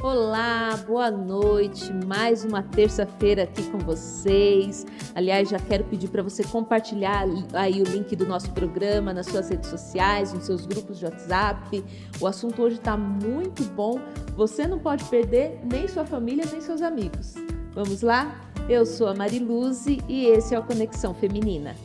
Olá, boa noite. Mais uma terça-feira aqui com vocês. Aliás, já quero pedir para você compartilhar aí o link do nosso programa nas suas redes sociais, nos seus grupos de WhatsApp. O assunto hoje está muito bom. Você não pode perder nem sua família, nem seus amigos. Vamos lá? Eu sou a Mariluze e esse é o Conexão Feminina.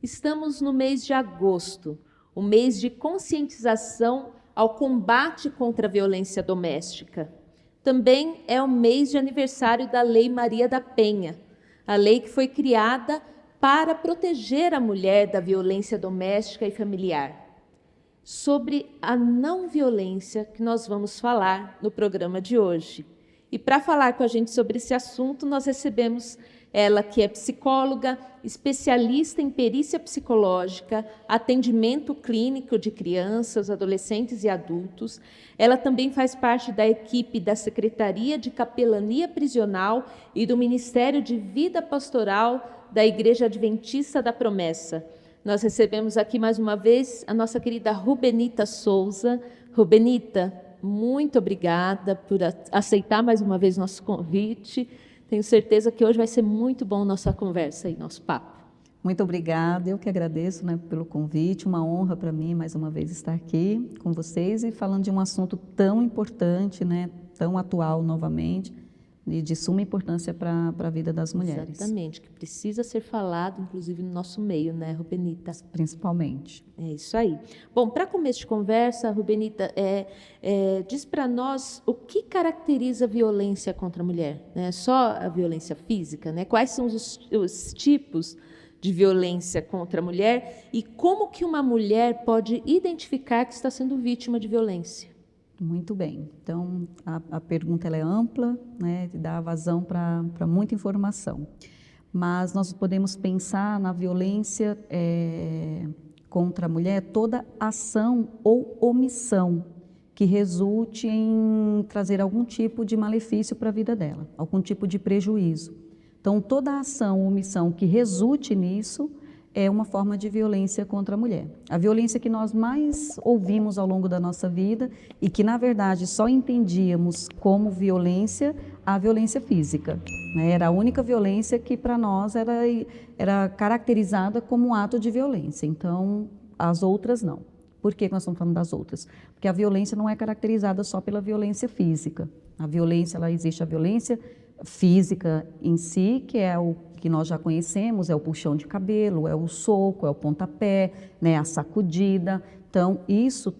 Estamos no mês de agosto, o mês de conscientização ao combate contra a violência doméstica. Também é o mês de aniversário da Lei Maria da Penha, a lei que foi criada para proteger a mulher da violência doméstica e familiar. Sobre a não violência que nós vamos falar no programa de hoje. E para falar com a gente sobre esse assunto, nós recebemos ela que é psicóloga, especialista em perícia psicológica, atendimento clínico de crianças, adolescentes e adultos. Ela também faz parte da equipe da Secretaria de Capelania Prisional e do Ministério de Vida Pastoral da Igreja Adventista da Promessa. Nós recebemos aqui mais uma vez a nossa querida Rubenita Souza. Rubenita, muito obrigada por aceitar mais uma vez nosso convite. Tenho certeza que hoje vai ser muito bom nossa conversa e nosso papo. Muito obrigada, eu que agradeço, pelo convite, uma honra para mim mais uma vez estar aqui com vocês e falando de um assunto tão importante, tão atual novamente, e de suma importância para a vida das mulheres. Exatamente, que precisa ser falado, inclusive no nosso meio, Rubenita? Principalmente. É isso aí. Bom, para começo de conversa, Rubenita, diz para nós o que caracteriza a violência contra a mulher, Só a violência física, Quais são os tipos de violência contra a mulher e como que uma mulher pode identificar que está sendo vítima de violência? Muito bem. Então, a pergunta ela é ampla, dá vazão para muita informação. Mas nós podemos pensar na violência contra a mulher, toda ação ou omissão que resulte em trazer algum tipo de malefício para a vida dela, algum tipo de prejuízo. Então, toda ação ou omissão que resulte nisso é uma forma de violência contra a mulher. A violência que nós mais ouvimos ao longo da nossa vida e que, na verdade, só entendíamos como violência, a violência física, né? Era a única violência que para nós era caracterizada como um ato de violência. Então, as outras não. Por que nós estamos falando das outras? Porque a violência não é caracterizada só pela violência física. A violência, existe a violência física em si, que é o que nós já conhecemos, é o puxão de cabelo, é o soco, é o pontapé, né, a sacudida. Então, isso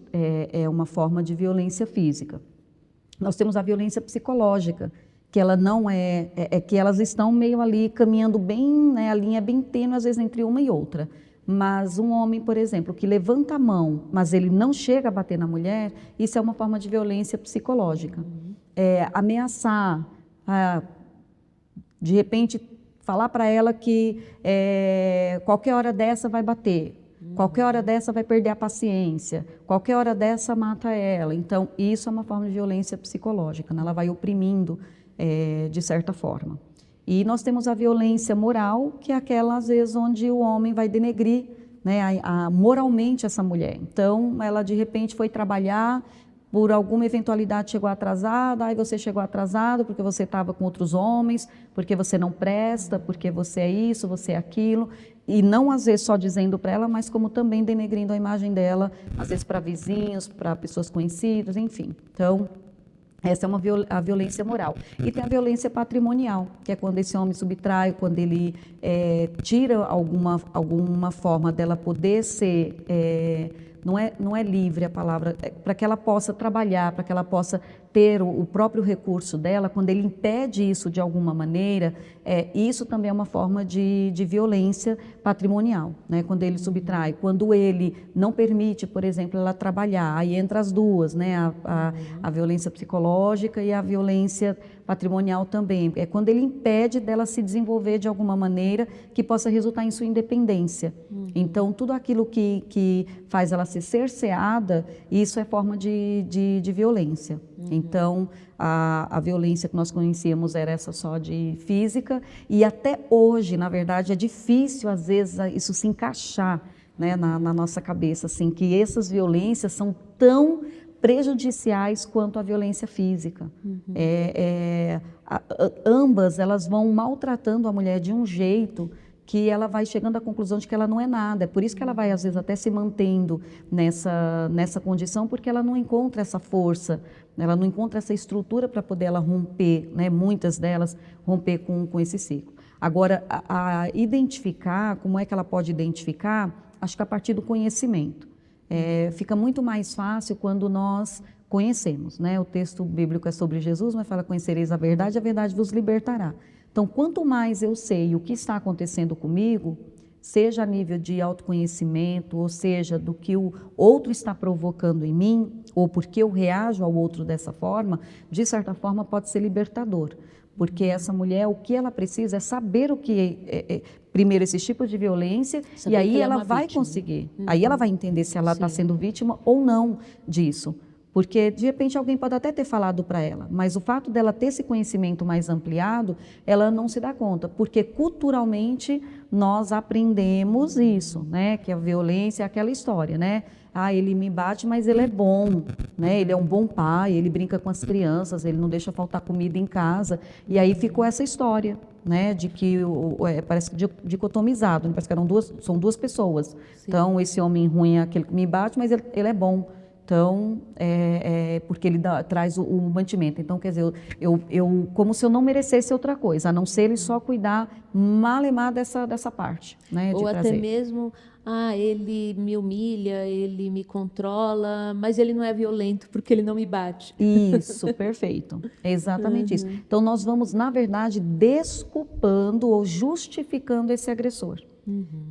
é uma forma de violência física. Nós temos a violência psicológica, que ela não que elas estão meio ali caminhando bem, né, a linha é bem tênue, às vezes, entre uma e outra. Mas um homem, por exemplo, que levanta a mão, mas ele não chega a bater na mulher, isso é uma forma de violência psicológica. Ameaçar, de repente, falar para ela que qualquer hora dessa vai bater, qualquer hora dessa vai perder a paciência, qualquer hora dessa mata ela. Então, isso é uma forma de violência psicológica, né? Ela vai oprimindo de certa forma. E nós temos a violência moral, que é aquela, às vezes, onde o homem vai denegrir, né, moralmente essa mulher. Então, ela, de repente, foi trabalhar, por alguma eventualidade chegou atrasada, aí você chegou atrasado porque você estava com outros homens, porque você não presta, porque você é isso, você é aquilo. E não, às vezes, só dizendo para ela, mas como também denegrindo a imagem dela, às vezes para vizinhos, para pessoas conhecidas, enfim. Então, essa é a violência moral. E tem a violência patrimonial, que é quando esse homem subtrai, quando ele tira alguma forma dela poder ser, não é livre a palavra, para que ela possa trabalhar, para que ela possa ter o próprio recurso dela, quando ele impede isso de alguma maneira, isso também é uma forma de violência patrimonial, né? Quando ele subtrai, quando ele não permite, por exemplo, ela trabalhar, aí entra as duas, né? A violência psicológica e a violência patrimonial também, é quando ele impede dela se desenvolver de alguma maneira que possa resultar em sua independência. Então, tudo aquilo que faz ela ser cerceada, isso é forma de violência. Então, a violência que nós conhecíamos era essa só de física, e até hoje, na verdade, é difícil, às vezes, isso se encaixar, né, na nossa cabeça, assim, que essas violências são tão prejudiciais quanto a violência física. Ambas, elas vão maltratando a mulher de um jeito que ela vai chegando à conclusão de que ela não é nada. É por isso que ela vai, às vezes, até se mantendo nessa condição, porque ela não encontra essa força, ela não encontra essa estrutura para poder ela romper, né? Muitas delas romper com esse ciclo. Agora, a identificar, como é que ela pode identificar? Acho que a partir do conhecimento. Fica muito mais fácil quando nós conhecemos, né? O texto bíblico é sobre Jesus, mas fala: conhecereis a verdade vos libertará. Então, quanto mais eu sei o que está acontecendo comigo, seja a nível de autoconhecimento, ou seja, do que o outro está provocando em mim, ou porque eu reajo ao outro dessa forma, de certa forma pode ser libertador. Porque essa mulher, o que ela precisa é saber o que primeiro, esses tipos de violência, saber, e aí ela vai vítima, conseguir. Aí ela vai entender se ela está sendo vítima ou não disso. Porque, de repente, alguém pode até ter falado para ela, mas o fato dela ter esse conhecimento mais ampliado, ela não se dá conta, porque culturalmente nós aprendemos isso, né? Que a violência é aquela história, né? Ah, ele me bate, mas ele é bom, né? Ele é um bom pai, ele brinca com as crianças, ele não deixa faltar comida em casa. E aí ficou essa história, né? De que parece que dicotomizado, parece que são duas pessoas. Sim. Então, esse homem ruim é aquele que me bate, mas ele é bom. Então, porque ele traz o mantimento. Então, quer dizer, eu como se eu não merecesse outra coisa, a não ser ele só cuidar malemar dessa parte, né? Ou até mesmo, ele me humilha, ele me controla, mas ele não é violento porque ele não me bate. Isso, perfeito. É exatamente isso. Então, nós vamos, na verdade, desculpando ou justificando esse agressor.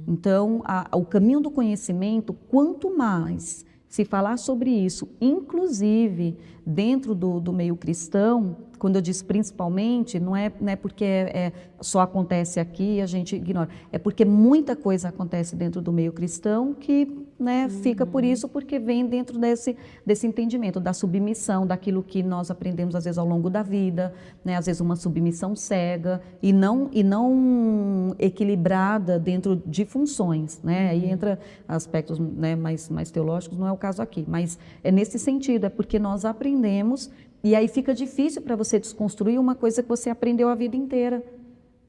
Então, o caminho do conhecimento, quanto mais se falar sobre isso, inclusive dentro do meio cristão, quando eu disse principalmente, não é porque só acontece aqui e a gente ignora, é porque muita coisa acontece dentro do meio cristão que né, fica por isso, porque vem dentro desse entendimento da submissão, daquilo que nós aprendemos às vezes ao longo da vida, né, às vezes uma submissão cega e não equilibrada dentro de funções, né, aí entra aspectos, né, mais teológicos, não é o caso aqui, mas é nesse sentido, é porque nós aprendemos e aí fica difícil para você desconstruir uma coisa que você aprendeu a vida inteira.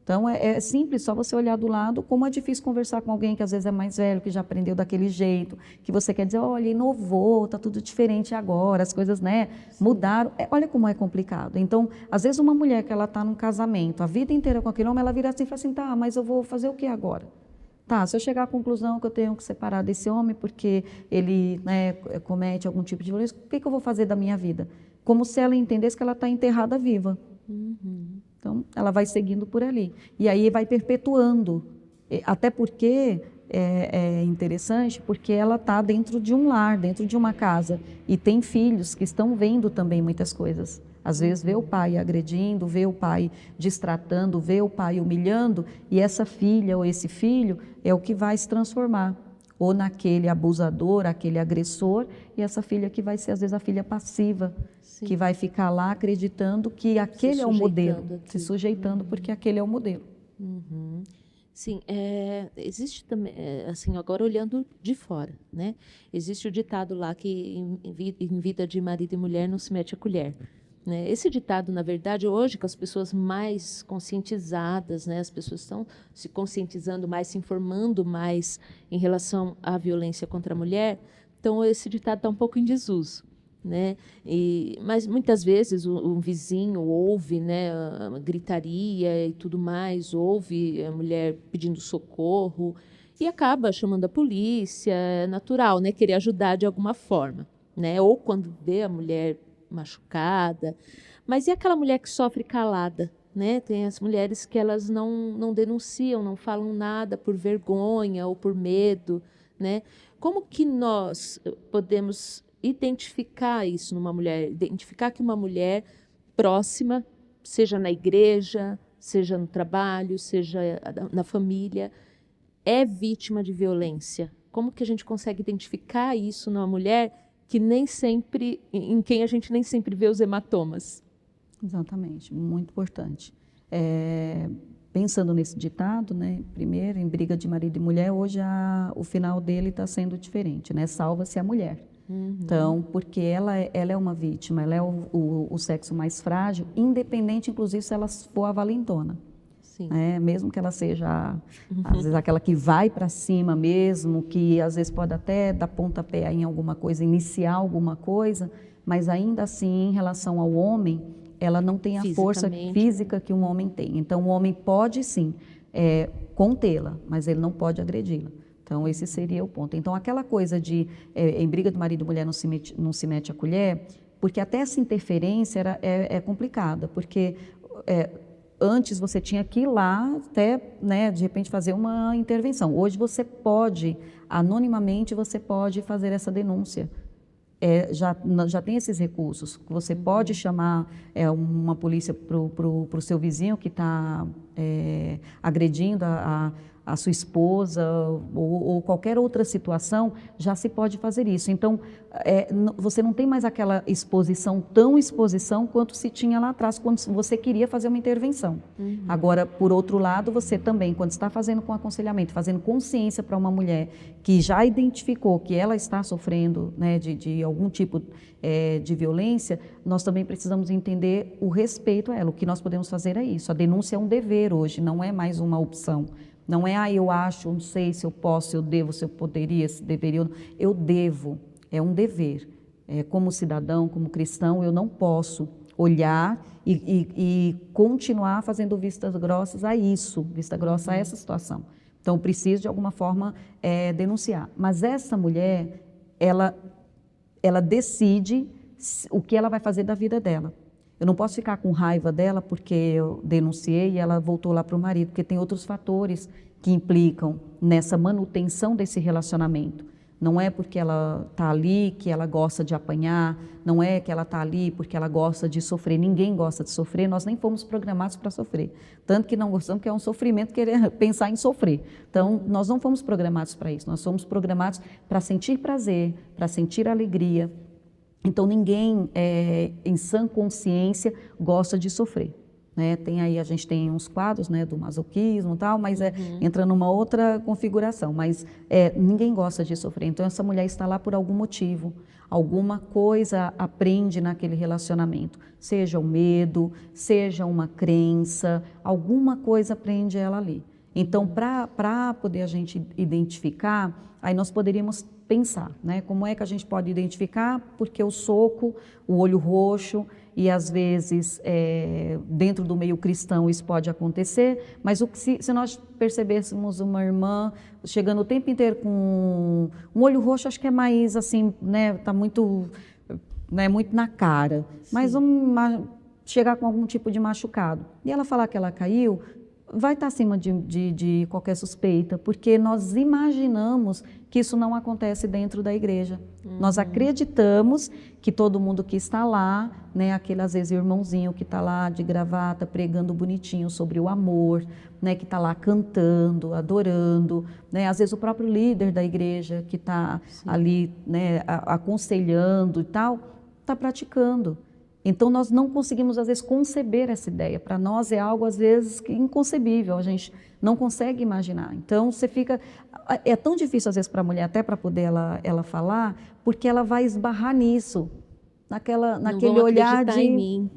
Então, é simples, só você olhar do lado, como é difícil conversar com alguém que às vezes é mais velho, que já aprendeu daquele jeito, que você quer dizer, olha, inovou, está tudo diferente agora, as coisas, né, mudaram. Olha como é complicado. Então, às vezes uma mulher que ela está num casamento, a vida inteira com aquele homem, ela vira assim e fala assim, tá, mas eu vou fazer o que agora? Tá, se eu chegar à conclusão que eu tenho que separar desse homem porque ele, né, comete algum tipo de violência, o que eu vou fazer da minha vida? Como se ela entendesse que ela está enterrada viva. Então, ela vai seguindo por ali. E aí vai perpetuando. Até porque é interessante, porque ela está dentro de um lar, dentro de uma casa. E tem filhos que estão vendo também muitas coisas. Às vezes vê o pai agredindo, vê o pai destratando, vê o pai humilhando. E essa filha ou esse filho é o que vai se transformar. Ou naquele abusador, aquele agressor. E essa filha que vai ser, às vezes, a filha passiva. Sim. Que vai ficar lá acreditando que aquele é o modelo, se sujeitando porque aquele é o modelo. Sim, existe também, assim, agora olhando de fora, né? Existe o ditado lá que em vida de marido e mulher não se mete a colher. Né? Esse ditado, na verdade, hoje, com as pessoas mais conscientizadas, né? As pessoas estão se conscientizando mais, se informando mais em relação à violência contra a mulher, então esse ditado está um pouco em desuso. Né? Mas muitas vezes um vizinho ouve, né, a gritaria e tudo mais, ouve a mulher pedindo socorro e acaba chamando a polícia, é natural, né, querer ajudar de alguma forma, né? Ou quando vê a mulher machucada. Mas e aquela mulher que sofre calada? Né? Tem as mulheres que elas não denunciam, não falam nada por vergonha ou por medo. Né? Como que nós podemos identificar isso numa mulher, identificar que uma mulher próxima, seja na igreja, seja no trabalho, seja na família, é vítima de violência? Como que a gente consegue identificar isso numa mulher que nem sempre, em quem a gente nem sempre vê os hematomas? Exatamente, muito importante. Pensando nesse ditado, né, primeiro, em briga de marido e mulher, hoje o final dele está sendo diferente, né? Salva-se a mulher. Então, porque ela é uma vítima, ela é o sexo mais frágil, independente, inclusive, se ela for a valentona. Sim. Mesmo que ela seja, às vezes, aquela que vai para cima mesmo, que às vezes pode até dar pontapé em alguma coisa, iniciar alguma coisa, mas ainda assim, em relação ao homem, ela não tem a força física que um homem tem. Então, o homem pode, sim, contê-la, mas ele não pode agredi-la. Então, esse seria o ponto. Então, aquela coisa de, em briga de marido e mulher não se mete a colher, porque até essa interferência é complicada, porque antes você tinha que ir lá até, né, de repente, fazer uma intervenção. Hoje você pode, anonimamente, você pode fazer essa denúncia. Já tem esses recursos. Você pode chamar uma polícia para o seu vizinho que está agredindo a sua esposa ou qualquer outra situação, já se pode fazer isso. Então, você não tem mais aquela tão exposição quanto se tinha lá atrás, quando você queria fazer uma intervenção. Agora, por outro lado, você também, quando está fazendo com aconselhamento, fazendo consciência para uma mulher que já identificou que ela está sofrendo, né, de algum tipo de violência, nós também precisamos entender o respeito a ela. O que nós podemos fazer é isso. A denúncia é um dever hoje, não é mais uma opção. Não é, eu acho, não sei se eu posso, se eu devo, se eu poderia, se deveria. Eu devo, é um dever. Como cidadão, como cristão, eu não posso olhar e continuar fazendo vistas grossas a isso, vista grossa a essa situação. Então, eu preciso, de alguma forma, denunciar. Mas essa mulher, ela decide o que ela vai fazer da vida dela. Eu não posso ficar com raiva dela porque eu denunciei e ela voltou lá para o marido, porque tem outros fatores que implicam nessa manutenção desse relacionamento. Não é porque ela está ali que ela gosta de apanhar, não é que ela está ali porque ela gosta de sofrer. Ninguém gosta de sofrer, nós nem fomos programados para sofrer. Tanto que não gostamos, que é um sofrimento querer pensar em sofrer. Então, nós não fomos programados para isso, nós fomos programados para sentir prazer, para sentir alegria. Então, ninguém, em sã consciência, gosta de sofrer. Né? A gente tem uns quadros, né, do masoquismo e tal, mas entra numa outra configuração. Mas ninguém gosta de sofrer. Então, essa mulher está lá por algum motivo. Alguma coisa aprende naquele relacionamento. Seja o medo, seja uma crença, alguma coisa aprende ela ali. Então, para poder a gente identificar, aí nós poderíamos pensar, né? Como é que a gente pode identificar? Porque o soco, o olho roxo, e às vezes dentro do meio cristão isso pode acontecer, mas se nós percebêssemos uma irmã chegando o tempo inteiro com um olho roxo, acho que é mais assim, né? Tá muito, né, muito na cara, sim. Mas chegar com algum tipo de machucado, e ela falar que ela caiu, vai estar acima de qualquer suspeita, porque nós imaginamos que isso não acontece dentro da igreja. Nós acreditamos que todo mundo que está lá, né, aquele às vezes irmãozinho que está lá de gravata, pregando bonitinho sobre o amor, né, que está lá cantando, adorando, né, às vezes o próprio líder da igreja que está ali, né, aconselhando e tal, está praticando. Então, nós não conseguimos, às vezes, conceber essa ideia. Para nós é algo, às vezes, inconcebível, a gente não consegue imaginar. Então, você fica... É tão difícil, às vezes, para a mulher, até para poder ela falar, porque ela vai esbarrar nisso, naquele olhar de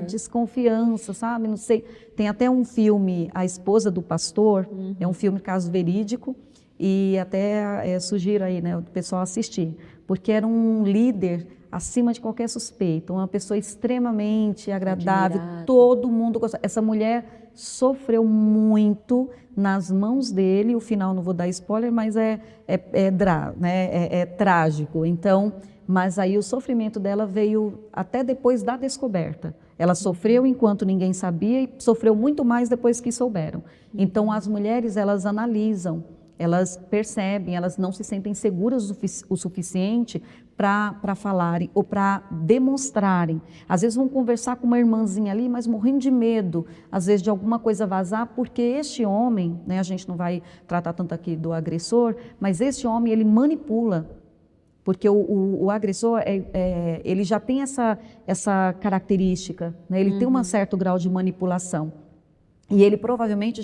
desconfiança, sabe? Não sei. Tem até um filme, A Esposa do Pastor, é um filme caso verídico, e até sugiro aí, né, o pessoal assistir, porque era um líder acima de qualquer suspeita, uma pessoa extremamente agradável, todo mundo gostava. Essa mulher sofreu muito nas mãos dele, o final não vou dar spoiler, mas é trágico. Então, mas aí o sofrimento dela veio até depois da descoberta. Ela sofreu enquanto ninguém sabia e sofreu muito mais depois que souberam. Então, as mulheres, elas analisam, elas percebem, elas não se sentem seguras o suficiente para falarem ou para demonstrarem. Às vezes vão conversar com uma irmãzinha ali, mas morrendo de medo, às vezes de alguma coisa vazar, porque este homem, né, a gente não vai tratar tanto aqui do agressor, mas este homem, ele manipula. Porque o agressor, ele já tem essa característica, né? Ele tem um certo grau de manipulação. E ele provavelmente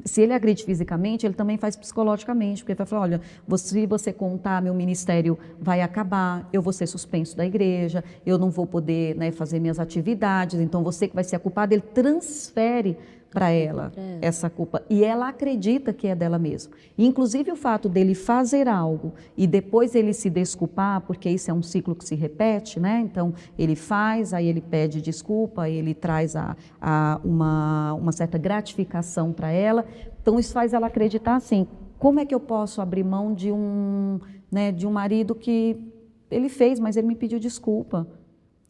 se ele agride fisicamente, ele também faz psicologicamente, porque ele vai falar, olha, se você contar, meu ministério vai acabar, eu vou ser suspenso da igreja, eu não vou poder, né, fazer minhas atividades, então você que vai ser a culpada. Ele transfere para ela essa culpa, e ela acredita que é dela mesma. Inclusive o fato dele fazer algo e depois ele se desculpar, porque isso é um ciclo que se repete, né? Então ele faz, aí ele pede desculpa, aí ele traz uma certa gratificação para ela. Então isso faz ela acreditar assim, como é que eu posso abrir mão de um marido que ele fez, mas ele me pediu desculpa?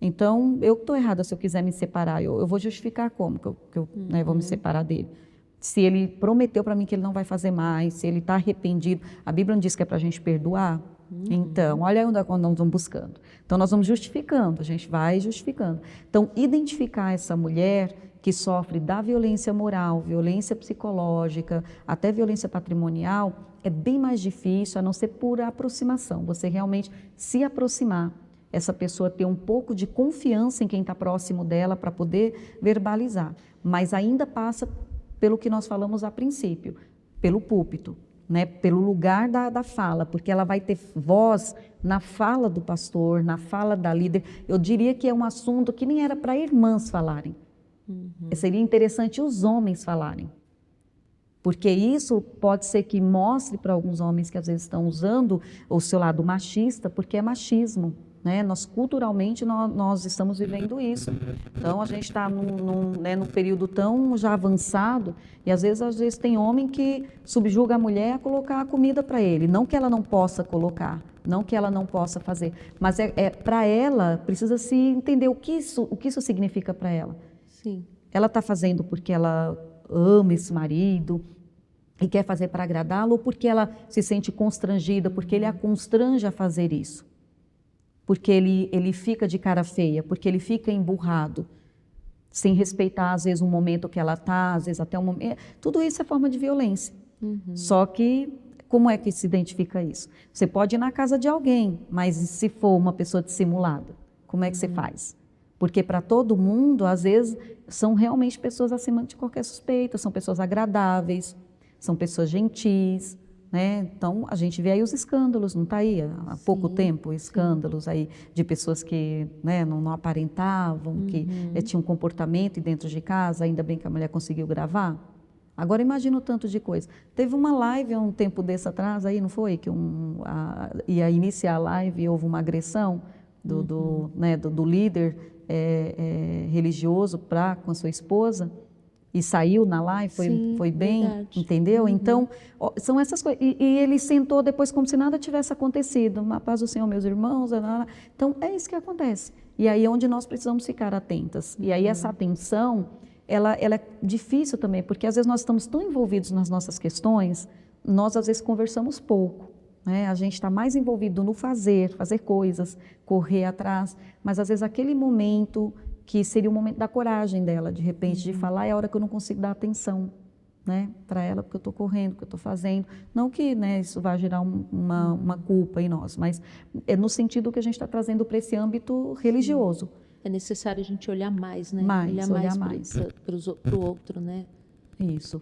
Então, eu estou errada se eu quiser me separar, eu vou justificar como que eu vou me separar dele. Se ele prometeu para mim que ele não vai fazer mais, se ele está arrependido, a Bíblia não diz que é para a gente perdoar? Então, olha onde nós vamos buscando. Então, nós vamos justificando, a gente vai justificando. Então, identificar essa mulher que sofre da violência moral, violência psicológica, até violência patrimonial, é bem mais difícil, a não ser por aproximação, você realmente se aproximar. Essa pessoa ter um pouco de confiança em quem está próximo dela para poder verbalizar. Mas ainda passa pelo que nós falamos a princípio, pelo púlpito, né? Pelo lugar da fala, porque ela vai ter voz na fala do pastor, na fala da líder. Eu diria que é um assunto que nem era para irmãs falarem. Seria interessante os homens falarem. Porque isso pode ser que mostre para alguns homens que às vezes estão usando o seu lado machista, porque é machismo. Né? Culturalmente, nós estamos vivendo isso. Então, a gente está num período tão já avançado, e às vezes tem homem que subjuga a mulher a colocar a comida para ele. Não que ela não possa colocar, não que ela não possa fazer, mas para ela, precisa se entender o que isso significa para ela. Sim. Ela está fazendo porque ela ama esse marido, e quer fazer para agradá-lo, ou porque ela se sente constrangida, porque ele a constrange a fazer isso, porque ele fica de cara feia, porque ele fica emburrado, sem respeitar, às vezes, o momento que ela está, às vezes até um momento. Tudo isso é forma de violência. Só que, como é que se identifica isso? Você pode ir na casa de alguém, mas se for uma pessoa dissimulada, como é que você faz? Porque para todo mundo, às vezes, são realmente pessoas acima de qualquer suspeita, são pessoas agradáveis, são pessoas gentis, né? Então, a gente vê aí os escândalos, não está aí? Há pouco tempo, escândalos aí de pessoas que, né, não aparentavam, que tinham um comportamento dentro de casa, ainda bem que a mulher conseguiu gravar. Agora, imagina o tanto de coisa. Teve uma live há um tempo desse atrás, aí não foi? Que ia iniciar a live e houve uma agressão do líder religioso com a sua esposa, e saiu na live, foi bem, verdade. Entendeu? Então, são essas coisas. E ele sentou depois como se nada tivesse acontecido. A paz do Senhor, meus irmãos. Então, é isso que acontece. E aí é onde nós precisamos ficar atentas. E aí essa atenção, ela é difícil também, porque às vezes nós estamos tão envolvidos nas nossas questões, nós às vezes conversamos pouco. Né? A gente está mais envolvido no fazer coisas, correr atrás, mas às vezes aquele momento que seria o momento da coragem dela, de repente, de falar, é a hora que eu não consigo dar atenção, né, para ela, porque eu estou correndo, porque eu estou fazendo. Não que, né, isso vá gerar uma culpa em nós, mas é no sentido que a gente está trazendo para esse âmbito religioso. É necessário a gente olhar mais, né? Olhar mais para o outro, né? Isso.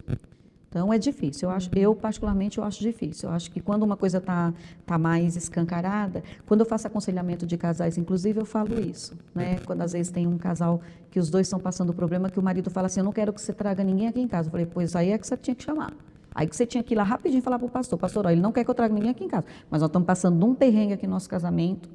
Então é difícil, eu particularmente acho difícil. Eu acho que quando uma coisa tá mais escancarada, quando eu faço aconselhamento de casais, inclusive eu falo isso, né? Quando às vezes tem um casal que os dois estão passando problema, que o marido fala assim, eu não quero que você traga ninguém aqui em casa. Eu falei, pois aí é que você tinha que chamar. Aí que você tinha que ir lá rapidinho falar para o pastor, ó, ele não quer que eu traga ninguém aqui em casa, mas nós estamos passando de um perrengue aqui no nosso casamento,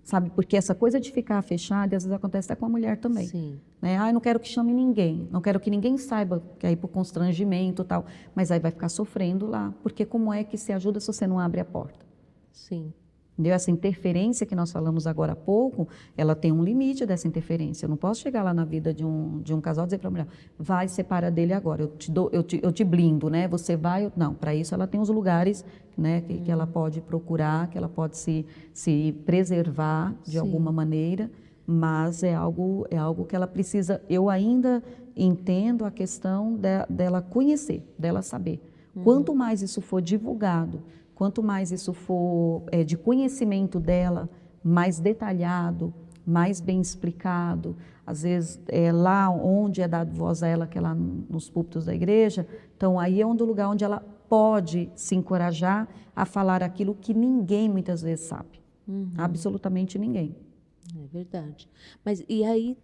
sabe? Porque essa coisa de ficar fechada, às vezes acontece até com a mulher também. Sim. Né? Eu não quero que chame ninguém, não quero que ninguém saiba, que aí por constrangimento e tal, mas aí vai ficar sofrendo lá, porque como é que se ajuda se você não abre a porta? Sim. Entendeu? Essa interferência que nós falamos agora há pouco, ela tem um limite dessa interferência. Eu não posso chegar lá na vida de um casal e dizer para a mulher, vai, separa dele agora, eu te blindo, né? Você vai... Não, para isso ela tem os lugares, né, que ela pode procurar, que ela pode se preservar de alguma maneira, mas é algo que ela precisa... Eu ainda entendo a questão dela conhecer, dela saber. Quanto mais isso for divulgado, quanto mais isso for de conhecimento dela, mais detalhado, mais bem explicado, às vezes lá onde é dado voz a ela, que é lá nos púlpitos da igreja, então aí é um lugar onde ela pode se encorajar a falar aquilo que ninguém muitas vezes sabe, absolutamente ninguém. É verdade. Mas e aí,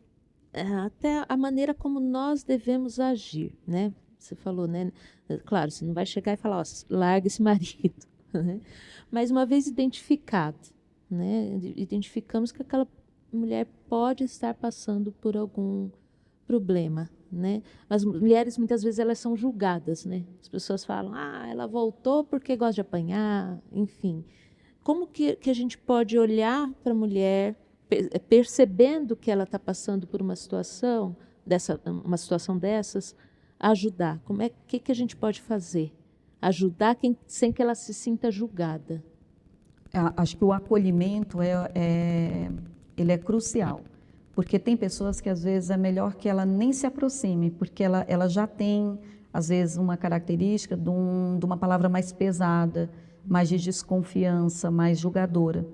até a maneira como nós devemos agir, né? Você falou, né? Claro, você não vai chegar e falar, ó, larga esse marido. Né? Mas uma vez identificado, né? Identificamos que aquela mulher pode estar passando por algum problema, né? As mulheres muitas vezes elas são julgadas, né? As pessoas falam, ela voltou porque gosta de apanhar, enfim. Como que a gente pode olhar para a mulher percebendo que ela está passando por uma situação dessas, ajudar? Que a gente pode fazer? Ajudar sem que ela se sinta julgada. Acho que o acolhimento ele é crucial, porque tem pessoas que às vezes é melhor que ela nem se aproxime, porque ela já tem, às vezes, uma característica de uma palavra mais pesada, mais de desconfiança, mais julgadora.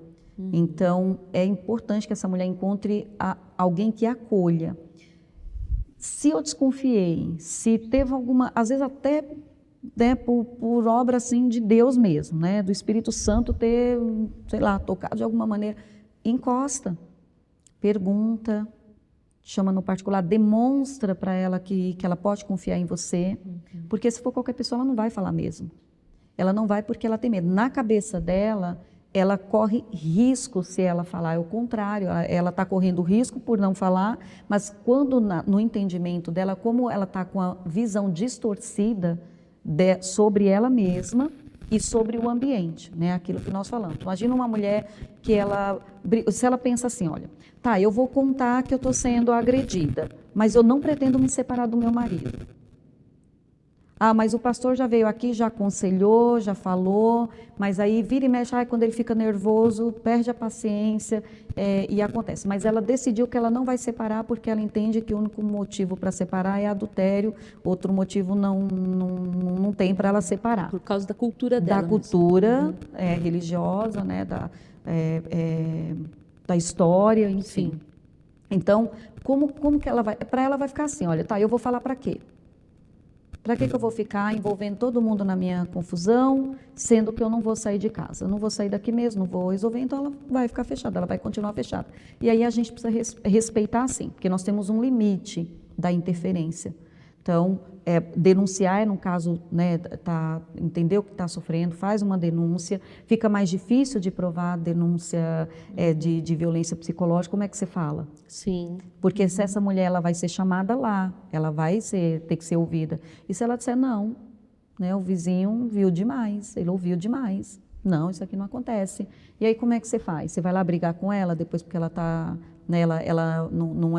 Então, é importante que essa mulher encontre alguém que a acolha. Se eu desconfiei, se teve alguma, às vezes até... Né, por obra assim de Deus mesmo, né, do Espírito Santo ter, sei lá, tocado de alguma maneira, encosta, pergunta, chama no particular, demonstra para ela que ela pode confiar em você, porque se for qualquer pessoa ela não vai falar mesmo, ela não vai porque ela tem medo, na cabeça dela, ela corre risco se ela falar, é o contrário, ela está correndo risco por não falar, mas quando no entendimento dela, como ela está com a visão distorcida, sobre ela mesma e sobre o ambiente, né? Aquilo que nós falamos. Imagina uma mulher que se ela pensa assim, olha, tá, eu vou contar que eu estou sendo agredida, mas eu não pretendo me separar do meu marido. Ah, mas o pastor já veio aqui, já aconselhou, já falou, mas aí vira e mexe, quando ele fica nervoso, perde a paciência e acontece. Mas ela decidiu que ela não vai separar porque ela entende que o único motivo para separar é adultério, outro motivo não tem para ela separar. Por causa da cultura dela. Da cultura religiosa, né, da história, enfim. Sim. Então, como que ela vai... Para ela vai ficar assim, olha, tá, eu vou falar para quê? Para que eu vou ficar envolvendo todo mundo na minha confusão, sendo que eu não vou sair de casa? Eu não vou sair daqui mesmo, não vou resolver, então ela vai ficar fechada, ela vai continuar fechada. E aí a gente precisa respeitar, sim, porque nós temos um limite da interferência. Então, denunciar, no caso, né, entender o que está sofrendo, faz uma denúncia, fica mais difícil de provar a denúncia de violência psicológica, como é que você fala? Sim. Porque se essa mulher ela vai ser chamada lá, ela vai ter que ser ouvida. E se ela disser não, né, o vizinho viu demais, ele ouviu demais. Não, isso aqui não acontece. E aí como é que você faz? Você vai lá brigar com ela depois porque ela está, né, ela não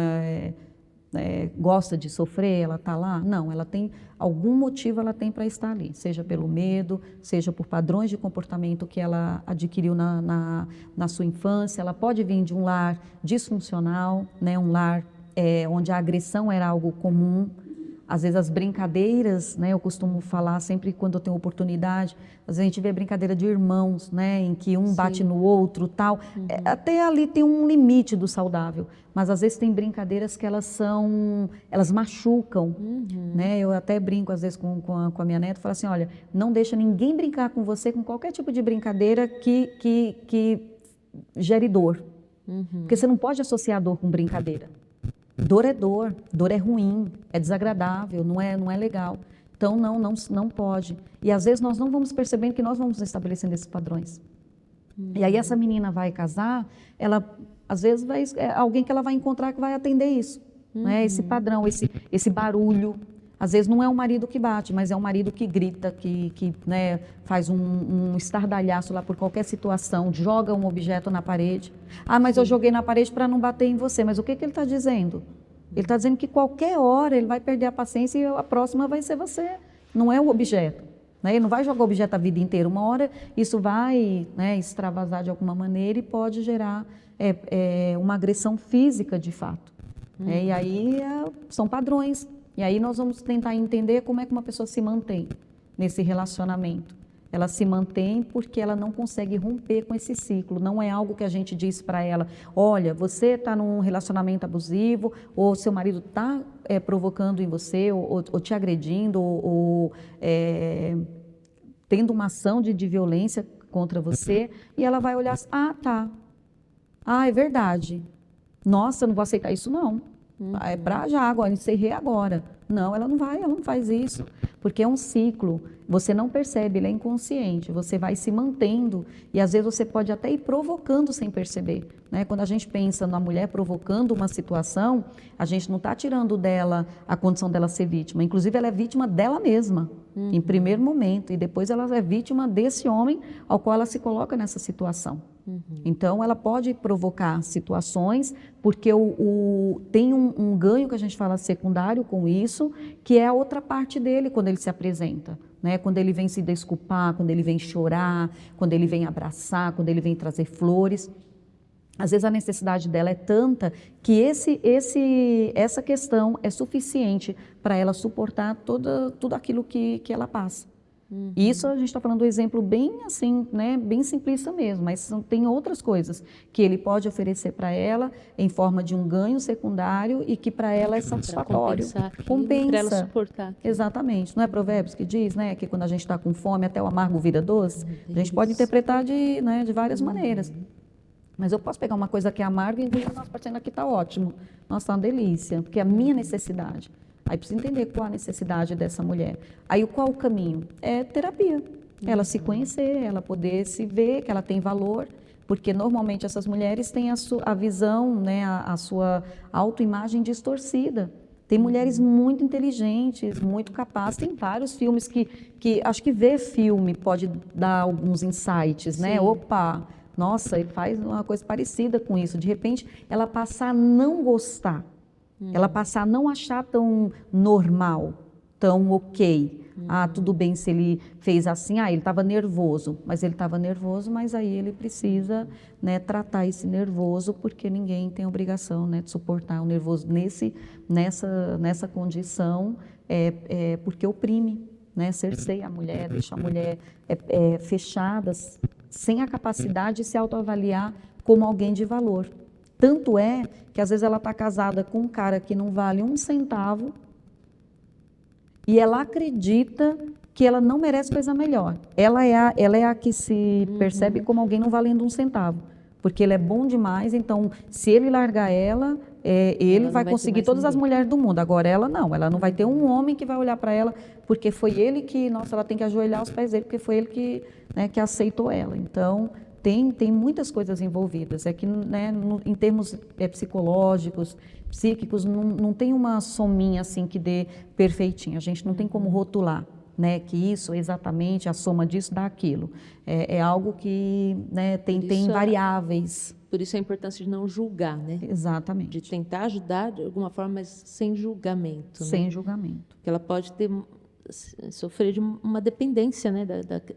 gosta de sofrer, ela está lá? Não, ela tem algum motivo, ela tem para estar ali, seja pelo medo, seja por padrões de comportamento que ela adquiriu na sua infância. Ela pode vir de um lar disfuncional, né, um lar onde a agressão era algo comum. Às vezes as brincadeiras, né, eu costumo falar sempre quando eu tenho oportunidade, às vezes a gente vê brincadeira de irmãos, né, em que um bate no outro, tal. Até ali tem um limite do saudável, mas às vezes tem brincadeiras que elas machucam, né? Eu até brinco às vezes com a minha neta, falo assim, olha, não deixa ninguém brincar com você com qualquer tipo de brincadeira que gere dor, porque você não pode associar dor com brincadeira. Dor é ruim, é desagradável, não é legal. Então, não pode. E às vezes nós não vamos percebendo que nós vamos estabelecendo esses padrões. E aí essa menina vai casar, ela, às vezes, alguém que ela vai encontrar que vai atender isso. Né? Esse padrão, esse barulho. Às vezes não é o marido que bate, mas é o marido que grita, que né, faz um estardalhaço lá por qualquer situação, joga um objeto na parede. Ah, mas eu joguei na parede para não bater em você. Mas o que ele está dizendo? Ele está dizendo que qualquer hora ele vai perder a paciência e a próxima vai ser você, não é o objeto. Né? Ele não vai jogar o objeto a vida inteira. Uma hora isso vai, né, extravasar de alguma maneira e pode gerar uma agressão física de fato. E aí são padrões. E aí nós vamos tentar entender como é que uma pessoa se mantém nesse relacionamento. Ela se mantém porque ela não consegue romper com esse ciclo. Não é algo que a gente diz para ela, olha, você está num relacionamento abusivo, ou seu marido está provocando em você, ou te agredindo, ou tendo uma ação de violência contra você, e ela vai olhar, tá, é verdade. Nossa, eu não vou aceitar isso não. É para já agora, encerrei agora. Não, ela não faz isso, porque é um ciclo. Você não percebe, ele é inconsciente, você vai se mantendo e às vezes você pode até ir provocando sem perceber. Né? Quando a gente pensa na mulher provocando uma situação, a gente não está tirando dela a condição dela ser vítima. Inclusive, ela é vítima dela mesma, em primeiro momento, e depois ela é vítima desse homem ao qual ela se coloca nessa situação. Então, ela pode provocar situações, porque tem um ganho que a gente fala secundário com isso, que é a outra parte dele quando ele se apresenta. Né? Quando ele vem se desculpar, quando ele vem chorar, quando ele vem abraçar, quando ele vem trazer flores. Às vezes a necessidade dela é tanta que essa questão é suficiente para ela suportar tudo aquilo que ela passa. Isso a gente está falando do exemplo bem assim, né, bem simplista mesmo, mas tem outras coisas que ele pode oferecer para ela em forma de um ganho secundário e que para ela é satisfatório. Compensa. Para ela suportar. Exatamente. Não é Provérbios que diz, né, que quando a gente está com fome até o amargo vira doce? A gente pode interpretar de várias maneiras. Mas eu posso pegar uma coisa que é amarga e dizer, nossa, parecendo aqui está ótimo. Nossa, está uma delícia, porque é a minha necessidade. Aí precisa entender qual a necessidade dessa mulher. Aí qual o caminho? É terapia. Ela se conhecer, ela poder se ver que ela tem valor, porque normalmente essas mulheres têm a visão, né, a sua autoimagem distorcida. Tem mulheres muito inteligentes, muito capazes. Tem vários filmes que acho que ver filme pode dar alguns insights, né? Sim. Opa, nossa, ele faz uma coisa parecida com isso. De repente, ela passa a não gostar. Ela passar a não achar tão normal, tão ok. Ah, tudo bem se ele fez assim, ele estava nervoso, mas aí ele precisa, né, tratar esse nervoso, porque ninguém tem obrigação, né, de suportar o nervoso nessa condição, porque oprime, né, cerceia a mulher, deixa a mulher fechada, sem a capacidade de se autoavaliar como alguém de valor. Tanto é que às vezes ela está casada com um cara que não vale um centavo e ela acredita que ela não merece coisa melhor. Ela é a que se percebe como alguém não valendo um centavo, porque ele é bom demais, então se ele largar ela, ele vai conseguir todas as mulheres do mundo. Agora ela não vai ter um homem que vai olhar para ela, porque foi ele que, nossa, ela tem que ajoelhar aos pés dele, porque foi ele que, né, que aceitou ela. Então, tem muitas coisas envolvidas. É que, né, em termos psicológicos, psíquicos, não tem uma sominha assim que dê perfeitinho. A gente não tem como rotular, né, que isso exatamente, a soma disso dá aquilo. É algo que, né, tem variáveis. Por isso a importância de não julgar, né? Exatamente. De tentar ajudar de alguma forma, mas sem julgamento. Sem né? julgamento. Porque ela pode sofrer de uma dependência, né,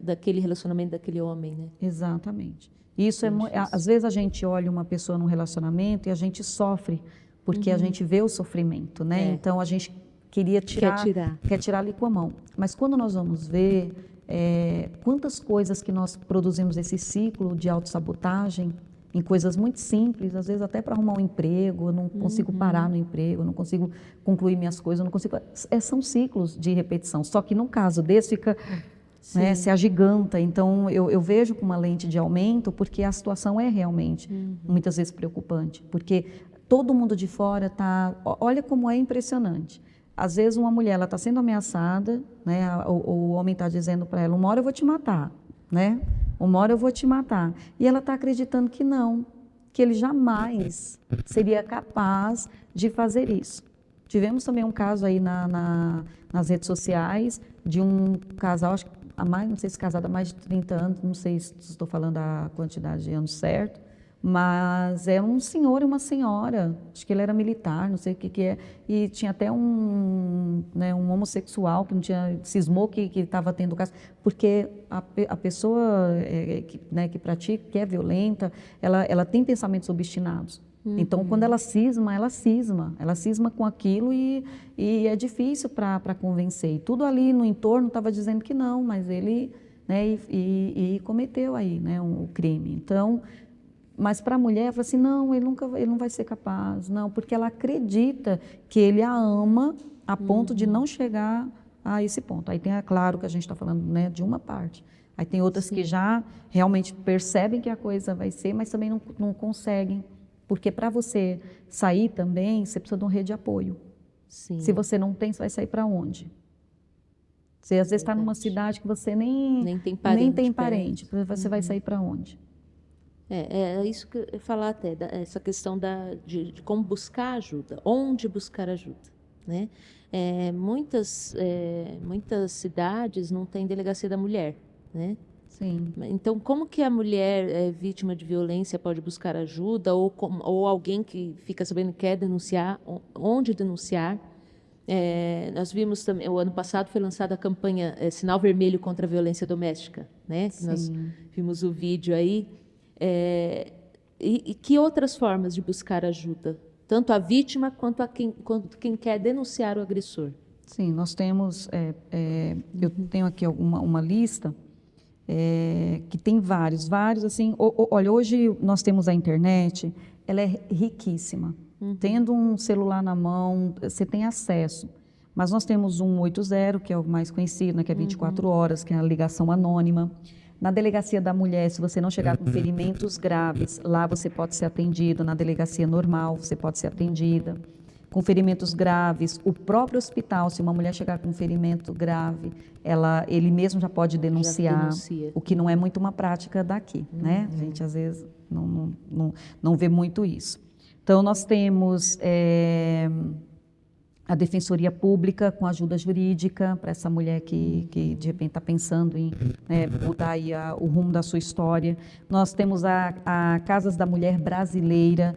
daquele relacionamento daquele homem, né? Exatamente. Isso às vezes a gente olha uma pessoa num relacionamento e a gente sofre porque a gente vê o sofrimento, né? Então a gente quer tirar ali com a mão. Mas quando nós vamos ver quantas coisas que nós produzimos esse ciclo de autossabotagem em coisas muito simples, às vezes até para arrumar um emprego, eu não consigo parar no emprego, eu não consigo concluir minhas coisas, eu não consigo. São ciclos de repetição. Só que no caso desse fica, né, se agiganta. Então eu vejo com uma lente de aumento, porque a situação é realmente muitas vezes preocupante, porque todo mundo de fora está. Olha como é impressionante. Às vezes uma mulher está sendo ameaçada, né, o homem está dizendo para ela: uma hora eu vou te matar, né? Uma hora eu vou te matar. E ela está acreditando que não, que ele jamais seria capaz de fazer isso. Tivemos também um caso aí nas redes sociais de um casal, acho que não sei se casado há mais de 30 anos, não sei se estou falando a quantidade de anos certo, mas é um senhor e uma senhora, acho que ele era militar, não sei o que é, e tinha até um homossexual que não tinha, cismou que estava tendo caso, porque a pessoa que pratica, que é violenta, ela tem pensamentos obstinados. Então, quando ela cisma com aquilo e é difícil para convencer. E tudo ali no entorno estava dizendo que não, mas ele, né, e cometeu aí, né, o crime. Então, mas para a mulher, fala assim, não, ele não vai ser capaz, não, porque ela acredita que ele a ama a ponto de não chegar a esse ponto. Aí tem, claro, que a gente está falando, né, de uma parte. Aí tem outras que já realmente percebem que a coisa vai ser, mas também não conseguem, porque para você sair também, você precisa de uma rede de apoio. Sim. Se você não tem, você vai sair para onde? Você às vezes está numa cidade que você nem tem parente. Você vai sair para onde? É isso que eu ia falar até, essa questão de como buscar ajuda, onde buscar ajuda, né? Muitas cidades não têm delegacia da mulher, né? Sim. Então, como que a mulher vítima de violência pode buscar ajuda, ou alguém que fica sabendo que quer denunciar, onde denunciar? Nós vimos também, o ano passado foi lançada a campanha Sinal Vermelho contra a Violência Doméstica, né? Nós vimos o vídeo aí. E que outras formas de buscar ajuda? Tanto a vítima quanto quem quer denunciar o agressor. Sim, nós temos, eu tenho aqui uma lista que tem vários, assim, olha, hoje nós temos a internet, ela é riquíssima. Tendo um celular na mão, você tem acesso. Mas nós temos o 180, que é o mais conhecido, né, que é 24 horas, que é a ligação anônima. Na delegacia da mulher, se você não chegar com ferimentos graves, lá você pode ser atendido. Na delegacia normal, você pode ser atendida. Com ferimentos graves, o próprio hospital, se uma mulher chegar com um ferimento grave, ele mesmo já pode denunciar, o que não é muito uma prática daqui, né? A gente, às vezes, não vê muito isso. Então, nós temos a Defensoria Pública com ajuda jurídica para essa mulher que de repente está pensando em mudar aí o rumo da sua história. Nós temos a Casas da Mulher Brasileira,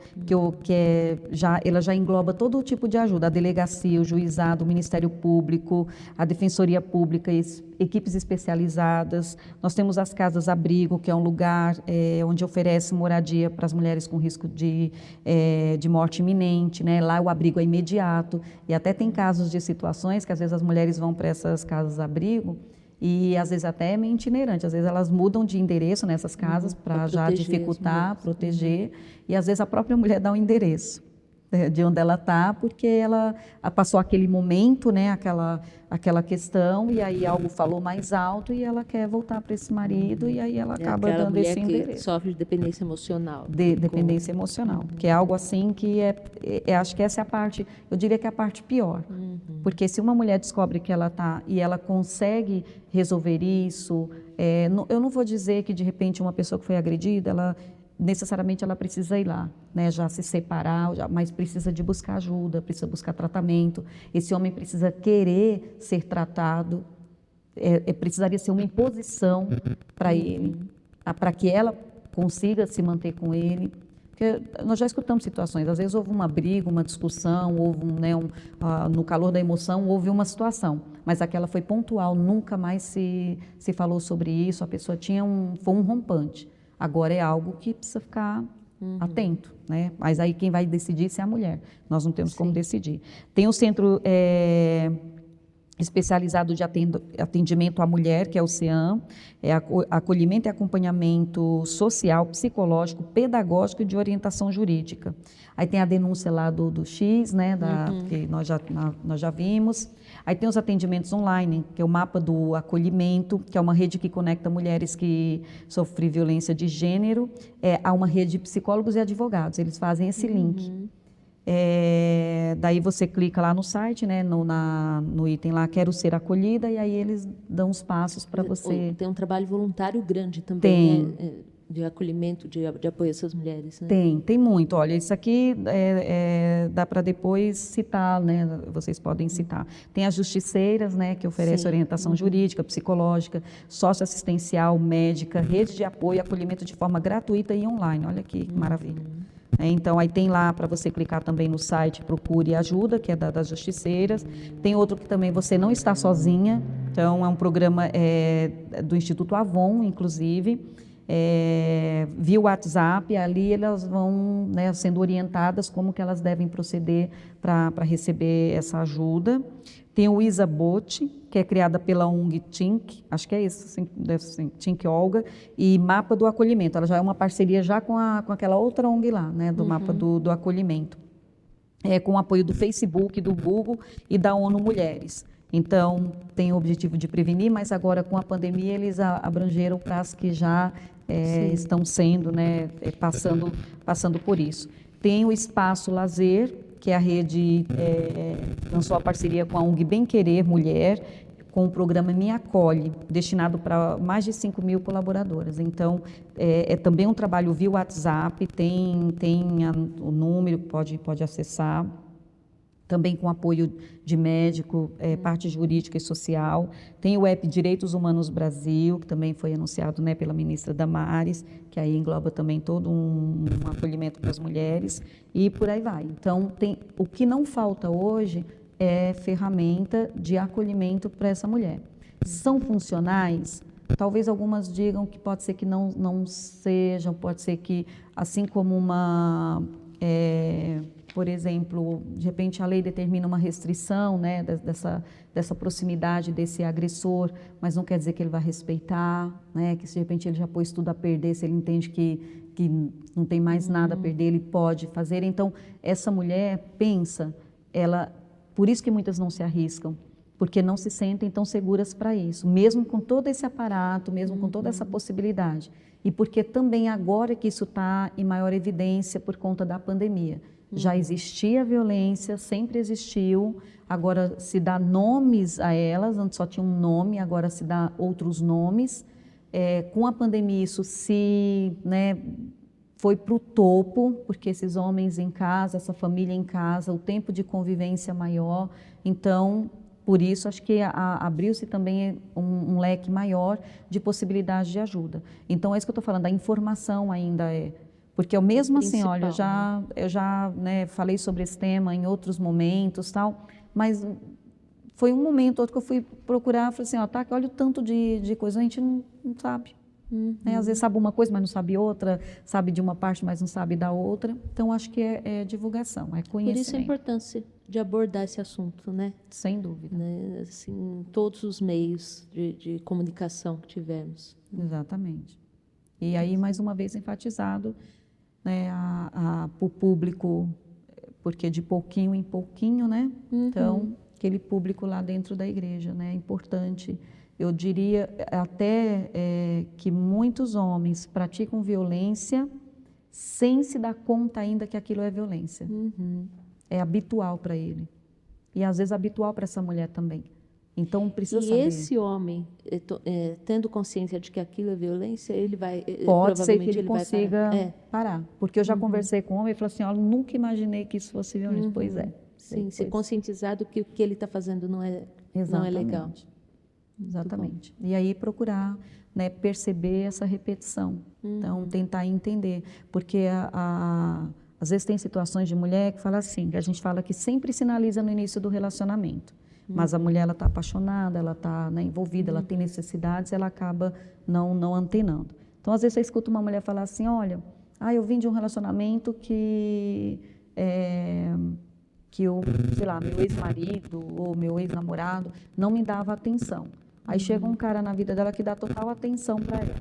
ela já engloba todo tipo de ajuda, a delegacia, o juizado, o Ministério Público, a Defensoria Pública, equipes especializadas. Nós temos as Casas Abrigo, que é um lugar onde oferece moradia para as mulheres com risco de morte iminente, né? Lá o abrigo é imediato, e até tem casos de situações que às vezes as mulheres vão para essas casas-abrigo e às vezes até é meio itinerante, às vezes elas mudam de endereço nessas casas para já dificultar, proteger, e às vezes a própria mulher dá um endereço de onde ela está, porque ela passou aquele momento, né, aquela questão, e aí algo falou mais alto e ela quer voltar para esse marido, e aí ela acaba dando esse endereço. Que sofre de dependência emocional. Dependência emocional, que é algo assim que acho que essa é a parte, eu diria que é a parte pior, porque se uma mulher descobre que ela está e ela consegue resolver isso, eu não vou dizer que de repente uma pessoa que foi agredida, necessariamente ela precisa ir lá, né, já se separar, mas precisa de buscar ajuda, precisa buscar tratamento. Esse homem precisa querer ser tratado, precisaria ser uma imposição para ele, para que ela consiga se manter com ele. Porque nós já escutamos situações, às vezes houve uma briga, uma discussão, houve no calor da emoção, houve uma situação, mas aquela foi pontual, nunca mais se falou sobre isso, a pessoa foi um rompante. Agora é algo que precisa ficar atento, né? Mas aí quem vai decidir é a mulher. Nós não temos como decidir. Tem o Centro Especializado de Atendimento à Mulher, que é o CEAM, acolhimento e acompanhamento social, psicológico, pedagógico e de orientação jurídica. Aí tem a denúncia lá do X, né, que nós já vimos. Aí tem os atendimentos online, que é o mapa do acolhimento, que é uma rede que conecta mulheres que sofrem violência de gênero a uma rede de psicólogos e advogados. Eles fazem esse link. Daí você clica lá no site, né, no item lá, quero ser acolhida, e aí eles dão os passos para você. Tem um trabalho voluntário grande também, né, de acolhimento, de apoio a essas mulheres, né? Tem muito. Olha, isso aqui dá para depois citar, né? Vocês podem citar. Tem as justiceiras, né, que oferecem orientação jurídica, psicológica, socioassistencial, médica, rede de apoio e acolhimento de forma gratuita e online. Olha que maravilha. Então, aí tem lá para você clicar também no site Procure Ajuda, que é das justiceiras. Tem outro que também você não está sozinha. Então, é um programa do Instituto Avon, inclusive. Via WhatsApp, ali elas vão, né, sendo orientadas como que elas devem proceder para receber essa ajuda. Tem o Isabot, que é criada pela ONG Tink, acho que é isso, assim, deve ser Tink Olga, e Mapa do Acolhimento. Ela já é uma parceria já com aquela outra ONG lá, né, do Mapa do Acolhimento. Com o apoio do Facebook, do Google e da ONU Mulheres. Então, tem o objetivo de prevenir, mas agora com a pandemia eles abrangeram para as que já estão sendo, né, passando por isso. Tem o Espaço Lazer, que a rede lançou a parceria com a ONG Bem Querer Mulher, com o programa Me Acolhe, destinado para mais de 5.000 colaboradoras. Então, é também um trabalho via WhatsApp, tem o número, pode acessar. Também com apoio de médico, parte jurídica e social. Tem o app Direitos Humanos Brasil, que também foi anunciado, né, pela ministra Damares, que aí engloba também todo um acolhimento para as mulheres, e por aí vai. Então, o que não falta hoje é ferramenta de acolhimento para essa mulher. São funcionais? Talvez algumas digam que pode ser que não sejam, pode ser que, assim como por exemplo, de repente a lei determina uma restrição, né, dessa proximidade desse agressor, mas não quer dizer que ele vai respeitar, né, que se de repente ele já pôs tudo a perder, se ele entende que não tem mais nada a perder, ele pode fazer. Então, essa mulher pensa, por isso que muitas não se arriscam, porque não se sentem tão seguras para isso, mesmo com todo esse aparato, mesmo com toda essa possibilidade. E porque também agora que isso está em maior evidência por conta da pandemia. Já existia violência, sempre existiu, agora se dá nomes a elas, antes só tinha um nome, agora se dá outros nomes. Com a pandemia isso foi para o topo, porque esses homens em casa, essa família em casa, o tempo de convivência maior. Então, por isso, acho que abriu-se também um leque maior de possibilidades de ajuda. Então, é isso que eu estou falando, a informação ainda é. Porque eu mesmo assim, olha, eu já né, falei sobre esse tema em outros momentos, tal, mas foi um momento outro que eu fui procurar, falei assim, ó, tá, olha o tanto de coisa, a gente não sabe. Né? Às vezes sabe uma coisa, mas não sabe outra, sabe de uma parte, mas não sabe da outra. Então, acho que é divulgação, é conhecimento. Por isso a importância de abordar esse assunto, né? Sem dúvida. Né? Assim, todos os meios de comunicação que tivermos. Exatamente. E aí, mais uma vez, enfatizado, né, para o público, porque de pouquinho em pouquinho, né? Então, aquele público lá dentro da igreja, né? É importante. Eu diria até que muitos homens praticam violência sem se dar conta ainda que aquilo é violência. É habitual para ele. E às vezes habitual para essa mulher também. Então precisa saber. E esse homem, tendo consciência de que aquilo é violência, ele vai... Pode ser que ele consiga parar. Porque eu já conversei com um homem e falou assim, eu nunca imaginei que isso fosse violência. Pois é. Sim, ser conscientizado que o que ele está fazendo não é legal. Exatamente. E aí procurar, né, perceber essa repetição. Então, tentar entender. Porque às vezes tem situações de mulher que fala assim, que a gente fala que sempre sinaliza no início do relacionamento. Mas a mulher, ela está apaixonada, ela está, né, envolvida, ela tem necessidades, ela acaba não antenando. Então, às vezes você escuta uma mulher falar assim, olha, eu vim de um relacionamento que o, sei lá, meu ex-marido ou meu ex-namorado não me dava atenção. Aí chega um cara na vida dela que dá total atenção para ela,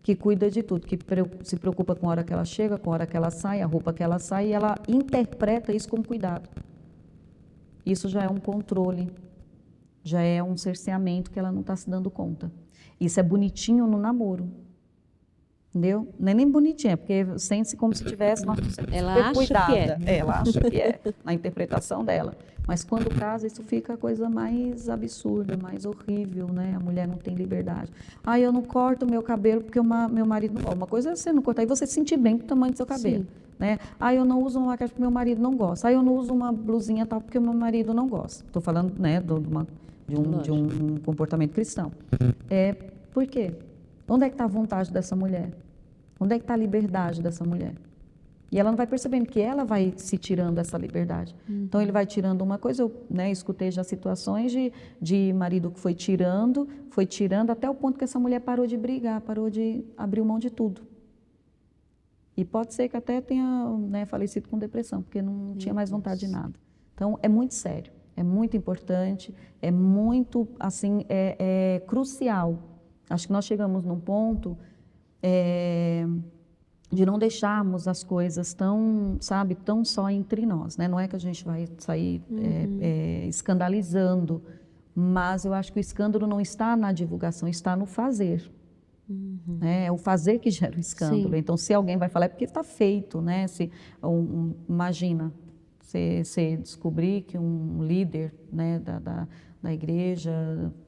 que cuida de tudo, que se preocupa com a hora que ela chega, com a hora que ela sai, a roupa que ela sai, e ela interpreta isso como cuidado. Isso já é um controle, já é um cerceamento que ela não está se dando conta. Isso é bonitinho no namoro. Entendeu? Não é nem bonitinha, porque sente-se como se tivesse uma ela acha cuidada. Que é. Ela acha que é, na interpretação dela. Mas quando casa, isso fica a coisa mais absurda, mais horrível, né? A mulher não tem liberdade. Eu não corto o meu cabelo porque meu marido não... Uma coisa é você não cortar e você se sentir bem com o tamanho do seu cabelo. Né? Eu não uso uma maquiagem porque meu marido não gosta. Eu não uso uma blusinha tal porque meu marido não gosta. Estou falando, né, de um comportamento cristão. Por quê? Onde é que está a vontade dessa mulher? Onde é que está a liberdade dessa mulher? E ela não vai percebendo que ela vai se tirando essa liberdade. Então, ele vai tirando uma coisa, eu escutei já situações de marido que foi tirando até o ponto que essa mulher parou de brigar, parou de abrir mão de tudo. E pode ser que até tenha, né, falecido com depressão, porque não tinha mais vontade de nada. Então, é muito sério, é muito importante, é muito, assim, é crucial. Acho que nós chegamos num ponto de não deixarmos as coisas tão só entre nós, né? Não é que a gente vai sair escandalizando, mas eu acho que o escândalo não está na divulgação, está no fazer. É o fazer que gera o escândalo. Sim. Então, se alguém vai falar, é porque está feito, né? Imagina, você descobrir que um líder, né, da igreja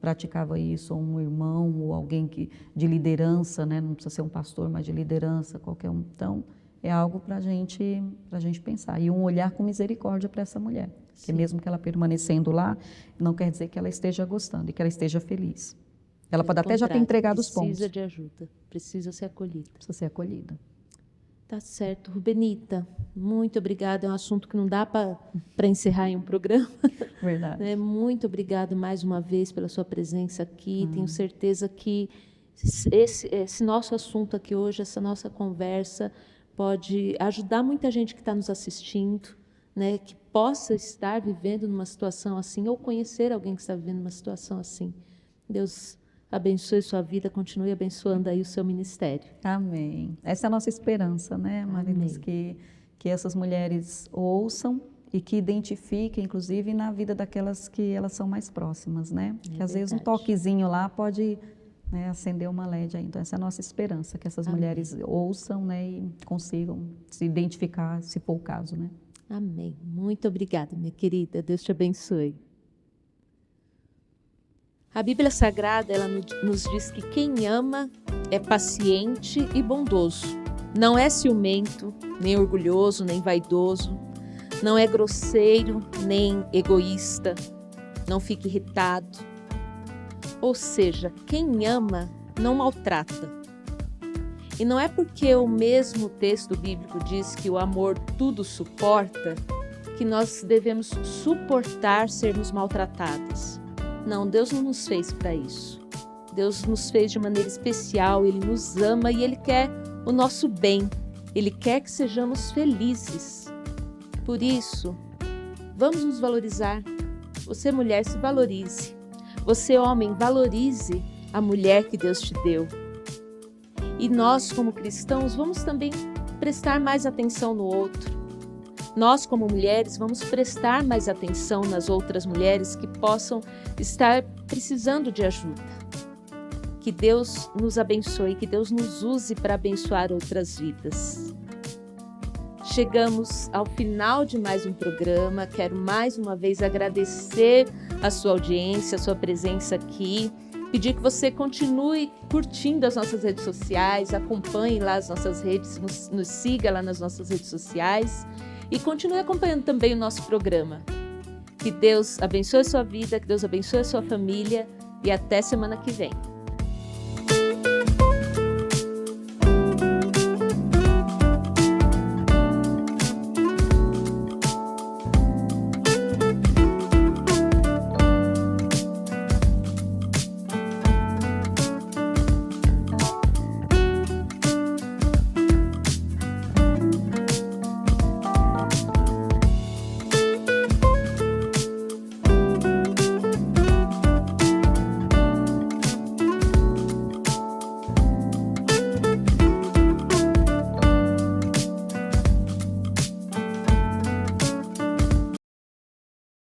praticava isso, ou um irmão, ou alguém de liderança, né? Não precisa ser um pastor, mas de liderança, qualquer um. Então, é algo para a gente pensar. E um olhar com misericórdia para essa mulher. Porque mesmo que ela permanecendo lá, não quer dizer que ela esteja gostando e que ela esteja feliz. Ela pode até já ter entregado os pontos. Precisa de ajuda, precisa ser acolhida. Precisa ser acolhida. Tá certo. Rubenita, muito obrigada. É um assunto que não dá para encerrar em um programa. Verdade. Muito obrigada mais uma vez pela sua presença aqui. Tenho certeza que esse nosso assunto aqui hoje, essa nossa conversa, pode ajudar muita gente que está nos assistindo, né, que possa estar vivendo numa situação assim, ou conhecer alguém que está vivendo numa situação assim. Deus abençoe sua vida, continue abençoando aí o seu ministério. Amém. Essa é a nossa esperança, né, Marilis? Que essas mulheres ouçam e que identifiquem, inclusive, na vida daquelas que elas são mais próximas, né? Que às vezes um toquezinho lá pode, né, acender uma LED aí. Então, essa é a nossa esperança, que essas mulheres ouçam, né, e consigam se identificar, se for o caso, né? Amém. Muito obrigada, minha querida. Deus te abençoe. A Bíblia Sagrada, ela nos diz que quem ama é paciente e bondoso. Não é ciumento, nem orgulhoso, nem vaidoso. Não é grosseiro, nem egoísta. Não fica irritado. Ou seja, quem ama não maltrata. E não é porque o mesmo texto bíblico diz que o amor tudo suporta, que nós devemos suportar sermos maltratadas. Não, Deus não nos fez para isso. Deus nos fez de maneira especial, Ele nos ama e Ele quer o nosso bem. Ele quer que sejamos felizes. Por isso, vamos nos valorizar. Você, mulher, se valorize. Você, homem, valorize a mulher que Deus te deu. E nós, como cristãos, vamos também prestar mais atenção no outro. Nós, como mulheres, vamos prestar mais atenção nas outras mulheres que possam estar precisando de ajuda. Que Deus nos abençoe, que Deus nos use para abençoar outras vidas. Chegamos ao final de mais um programa. Quero mais uma vez agradecer a sua audiência, a sua presença aqui. Pedir que você continue curtindo as nossas redes sociais, acompanhe lá as nossas redes, nos siga lá nas nossas redes sociais e continue acompanhando também o nosso programa. Que Deus abençoe a sua vida, que Deus abençoe a sua família e até semana que vem.